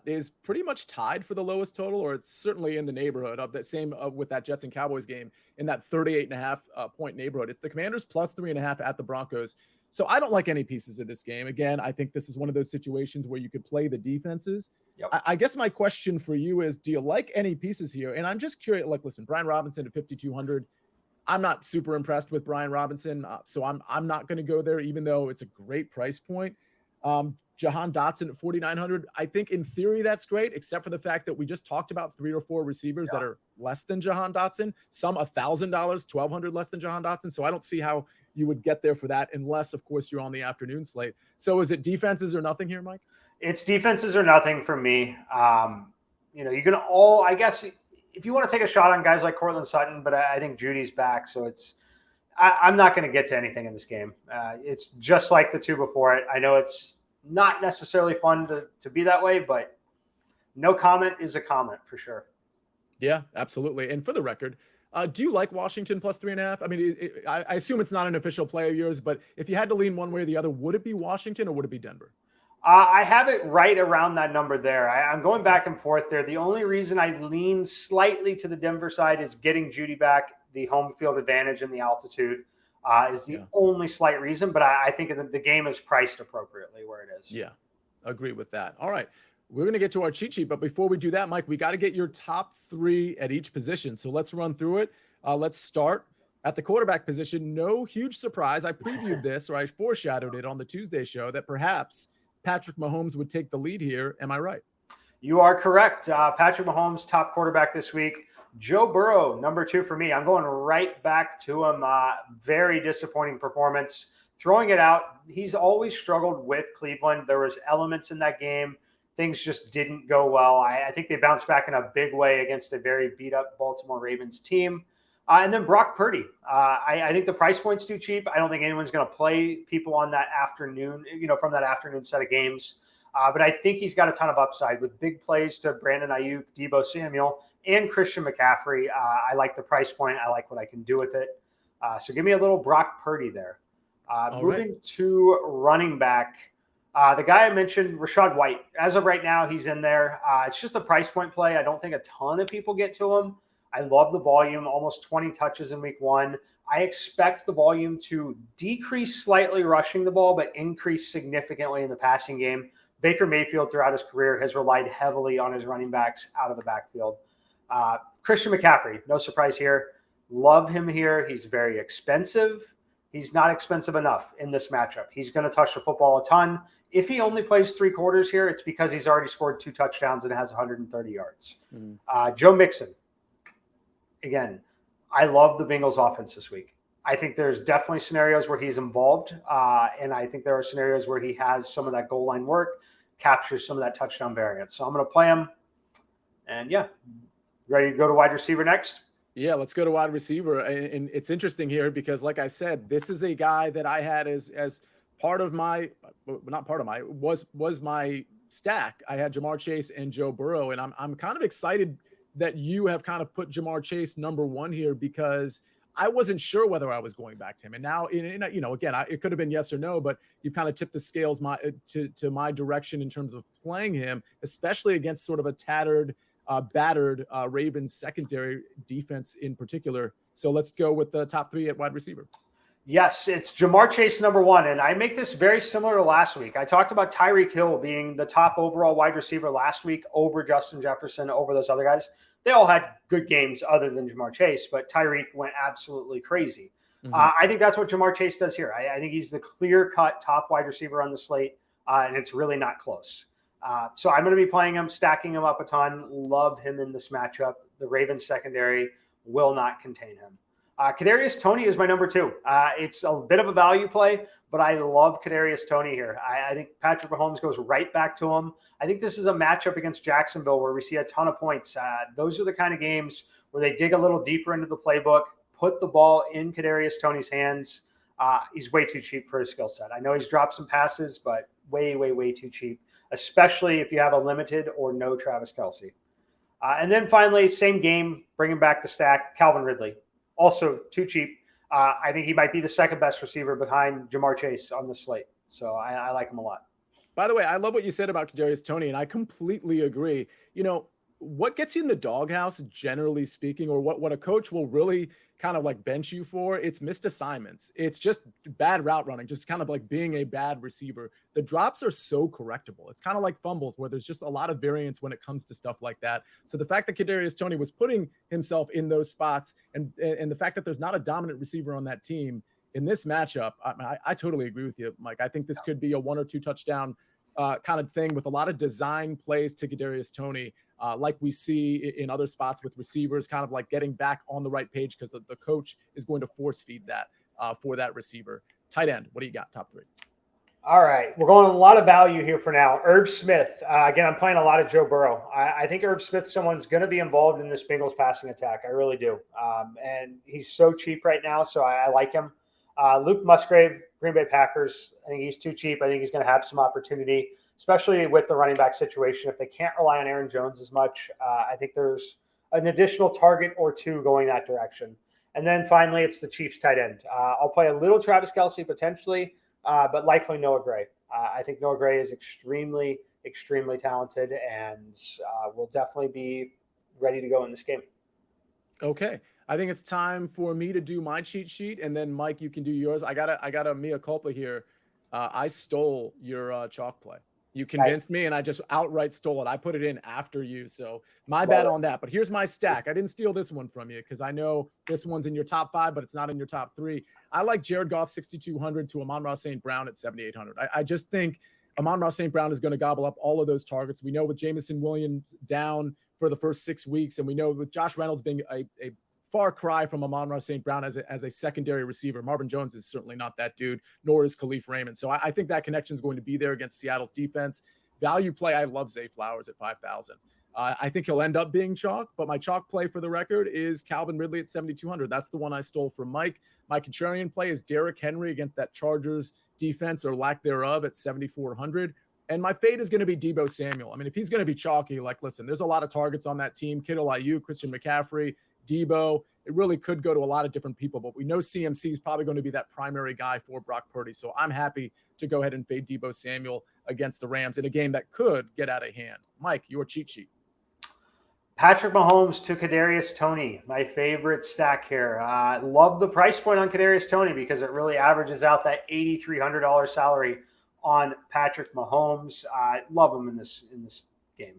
is pretty much tied for the lowest total, or it's certainly in the neighborhood of that same with that Jets and Cowboys game in that 38.5 point neighborhood. It's the Commanders plus 3.5 at the Broncos. So I don't like any pieces of this game. Again, I think this is one of those situations where you could play the defenses. Yep. I guess my question for you is, do you like any pieces here? And I'm just curious, like, listen, Brian Robinson at 5,200. I'm not super impressed with Brian Robinson, so I'm not going to go there, even though it's a great price point. Jahan Dotson at 4,900. I think in theory that's great, except for the fact that we just talked about 3 or 4 receivers that are less than Jahan Dotson, some $1,000, $1,200 less than Jahan Dotson. So I don't see how you would get there for that, unless, of course, you're on the afternoon slate. So is it defenses or nothing here, Mike? It's defenses or nothing for me. You can I guess, if you want to take a shot on guys like Cortland Sutton, but I think Judy's back, so I'm not going to get to anything in this game. It's just like the two before it. I know it's not necessarily fun to be that way, but no comment is a comment for sure. Yeah, absolutely. And for the record, do you like Washington plus 3.5? I mean, I assume it's not an official play of yours, but if you had to lean one way or the other, would it be Washington or would it be Denver? I have it right around that number there. I'm going back and forth there. The only reason I lean slightly to the Denver side is getting Judy back. The home field advantage and the altitude is the only slight reason, but I think the game is priced appropriately where it is. Yeah, agree with that. All right, we're going to get to our cheat sheet, but before we do that, Mike, we got to get your top 3 at each position. So let's run through it. Let's start at the quarterback position. No huge surprise. I previewed this, or I foreshadowed it on the Tuesday show, that perhaps Patrick Mahomes would take the lead here. Am I right? You are correct. Patrick Mahomes, top quarterback this week. Joe Burrow, number 2 for me. I'm going right back to him. Very disappointing performance. Throwing it out. He's always struggled with Cleveland. There was elements in that game. Things just didn't go well. I think they bounced back in a big way against a very beat-up Baltimore Ravens team. And then Brock Purdy. I think the price point's too cheap. I don't think anyone's going to play people on that afternoon, from that afternoon set of games. But I think he's got a ton of upside with big plays to Brandon Ayuk, Deebo Samuel, and Christian McCaffrey. I like the price point. I like what I can do with it. So give me a little Brock Purdy there. Moving to running back. The guy I mentioned, Rachaad White. As of right now, he's in there. It's just a price point play. I don't think a ton of people get to him. I love the volume, almost 20 touches in week 1. I expect the volume to decrease slightly rushing the ball, but increase significantly in the passing game. Baker Mayfield throughout his career has relied heavily on his running backs out of the backfield. Christian McCaffrey, no surprise here. Love him here. He's very expensive. He's not expensive enough in this matchup. He's going to touch the football a ton. If he only plays 3 quarters here, it's because he's already scored 2 touchdowns and has 130 yards. Joe Mixon. Again, I love the Bengals offense this week. I think there's definitely scenarios where he's involved, and I think there are scenarios where he has some of that goal line work, captures some of that touchdown variance. So I'm going to play him. And, ready to go to wide receiver next? Yeah, let's go to wide receiver. And it's interesting here because, like I said, this is a guy that I had as part of my – not part of my – was my stack. I had Jamar Chase and Joe Burrow, and I'm kind of excited that you have kind of put Jamar Chase number one here, because I wasn't sure whether I was going back to him. And now, again, it could have been yes or no, but you've kind of tipped the scales to my direction in terms of playing him, especially against sort of a battered Ravens secondary defense in particular. So let's go with the top three at wide receiver. Yes, it's Jamar Chase number one. And I make this very similar to last week. I talked about Tyreek Hill being the top overall wide receiver last week over Justin Jefferson, over those other guys. They all had good games other than Jamar Chase, but Tyreek went absolutely crazy. Mm-hmm. I think that's what Jamar Chase does here. I think he's the clear-cut top wide receiver on the slate, and it's really not close. So I'm going to be playing him, stacking him up a ton. Love him in this matchup. The Ravens secondary will not contain him. Kadarius Toney is my number two. It's a bit of a value play, but I love Kadarius Toney here. I think Patrick Mahomes goes right back to him. I think this is a matchup against Jacksonville where we see a ton of points. Those are the kind of games where they dig a little deeper into the playbook, put the ball in Kadarius Toney's hands. He's way too cheap for his skill set. I know he's dropped some passes, but way, way, way too cheap, especially if you have a limited or no Travis Kelce. And then finally, same game, bring him back to stack, Calvin Ridley. Also too cheap. I think he might be the second best receiver behind Jamar Chase on the slate. So I like him a lot. By the way, I love what you said about Kadarius Toney, and I completely agree. What gets you in the doghouse, generally speaking, or what a coach will really kind of like bench you for, it's missed assignments. It's just bad route running, just kind of like being a bad receiver. The drops are so correctable. It's kind of like fumbles where there's just a lot of variance when it comes to stuff like that. So the fact that Kadarius Toney was putting himself in those spots and the fact that there's not a dominant receiver on that team in this matchup, I totally agree with you, Mike. I think this could be a 1 or 2 touchdown kind of thing with a lot of design plays to Kadarius Toney, like we see in other spots with receivers, kind of like getting back on the right page because the coach is going to force feed that for that receiver. Tight end, what do you got? Top three. All right. We're going a lot of value here for now. Irv Smith. Again, I'm playing a lot of Joe Burrow. I think Irv Smith, someone's going to be involved in this Bengals passing attack. I really do. And he's so cheap right now, so I like him. Luke Musgrave, Green Bay Packers. I think he's too cheap. I think he's going to have some opportunity, especially with the running back situation. If they can't rely on Aaron Jones as much, I think there's an additional target or two going that direction. And then finally, it's the Chiefs tight end. I'll play a little Travis Kelce potentially, but likely Noah Gray. I think Noah Gray is extremely, extremely talented and will definitely be ready to go in this game. Okay. I think it's time for me to do my cheat sheet, and then Mike, you can do yours. I got a mea culpa here. I stole your chalk play. You convinced me, and I just outright stole it. I put it in after you, so my bad on that. But here's my stack. I didn't steal this one from you because I know this one's in your top 5, but it's not in your top 3. I like Jared Goff 6,200 to Amon-Ra St. Brown at 7,800. I just think Amon-Ra St. Brown is going to gobble up all of those targets. We know with Jameson Williams down for the first 6 weeks, and we know with Josh Reynolds being a far cry from Amon-Ra St. Brown as a secondary receiver. Marvin Jones is certainly not that dude, nor is Khalif Raymond. So I think that connection is going to be there against Seattle's defense. Value play, I love Zay Flowers at 5,000. I think he'll end up being chalk, but my chalk play for the record is Calvin Ridley at 7,200. That's the one I stole from Mike. My contrarian play is Derrick Henry against that Chargers defense or lack thereof at 7,400. And my fade is going to be Deebo Samuel. I mean, if he's going to be chalky, like, listen, there's a lot of targets on that team. Kittle, Ayuk, Christian McCaffrey, Deebo. It really could go to a lot of different people, but we know CMC is probably going to be that primary guy for Brock Purdy. So I'm happy to go ahead and fade Deebo Samuel against the Rams in a game that could get out of hand. Mike, your cheat sheet. Patrick Mahomes to Kadarius Toney, my favorite stack here. Love the price point on Kadarius Toney because it really averages out that $8,300 salary on Patrick Mahomes. I love him in this game.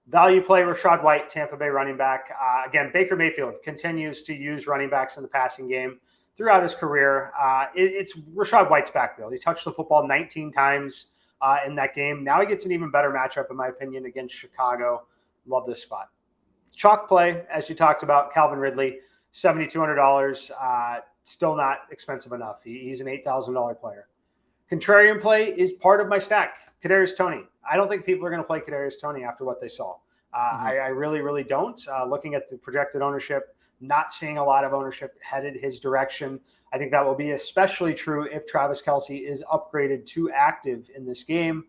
Value play, Rachaad White, Tampa Bay running back. Again, Baker Mayfield continues to use running backs in the passing game throughout his career. It's Rachaad White's backfield. He touched the football 19 times in that game. Now he gets an even better matchup, in my opinion, against Chicago. Love this spot. Chalk play, as you talked about, Calvin Ridley, $7,200. Still not expensive enough. He's an $8,000 player. Contrarian play is part of my stack. Kadarius Toney. I don't think people are going to play Kadarius Toney after what they saw. I really, really don't. Looking at the projected ownership, not seeing a lot of ownership headed his direction. I think that will be especially true if Travis Kelce is upgraded to active in this game.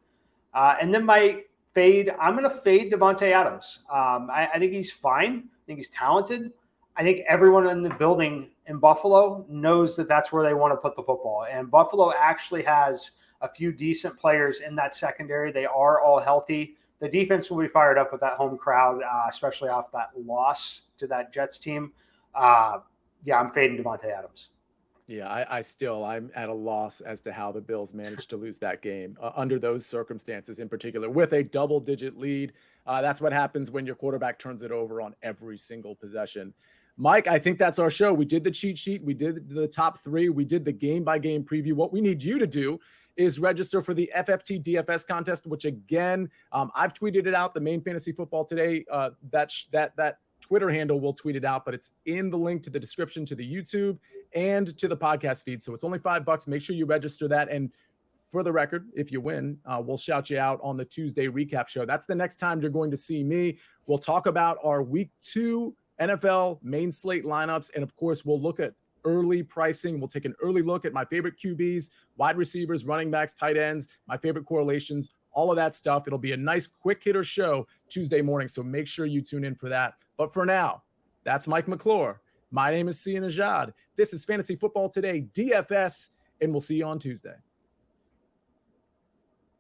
And then my fade, I'm going to fade Devontae Adams. I think he's fine, think he's talented. I think everyone in the building in Buffalo knows that that's where they want to put the football. And Buffalo actually has a few decent players in that secondary. They are all healthy. The defense will be fired up with that home crowd, especially off that loss to that Jets team. I'm fading Devontae Adams. Yeah, I'm at a loss as to how the Bills managed to lose that game under those circumstances in particular with a double-digit lead. That's what happens when your quarterback turns it over on every single possession. Mike, I think that's our show. We did the cheat sheet. We did the top 3. We did the game-by-game preview. What we need you to do is register for the FFT DFS contest, which again, I've tweeted it out. The main fantasy football today, that Twitter handle will tweet it out, but it's in the link to the description to the YouTube and to the podcast feed. So it's only $5. Make sure you register that. And for the record, if you win, we'll shout you out on the Tuesday recap show. That's the next time you're going to see me. We'll talk about our week 2 NFL main slate lineups. And of course, we'll look at early pricing. We'll take an early look at my favorite QBs, wide receivers, running backs, tight ends, my favorite correlations, all of that stuff. It'll be a nice quick hitter show Tuesday morning. So make sure you tune in for that. But for now, that's Mike McClure. My name is Nejad. This is Fantasy Football Today, DFS, and we'll see you on Tuesday.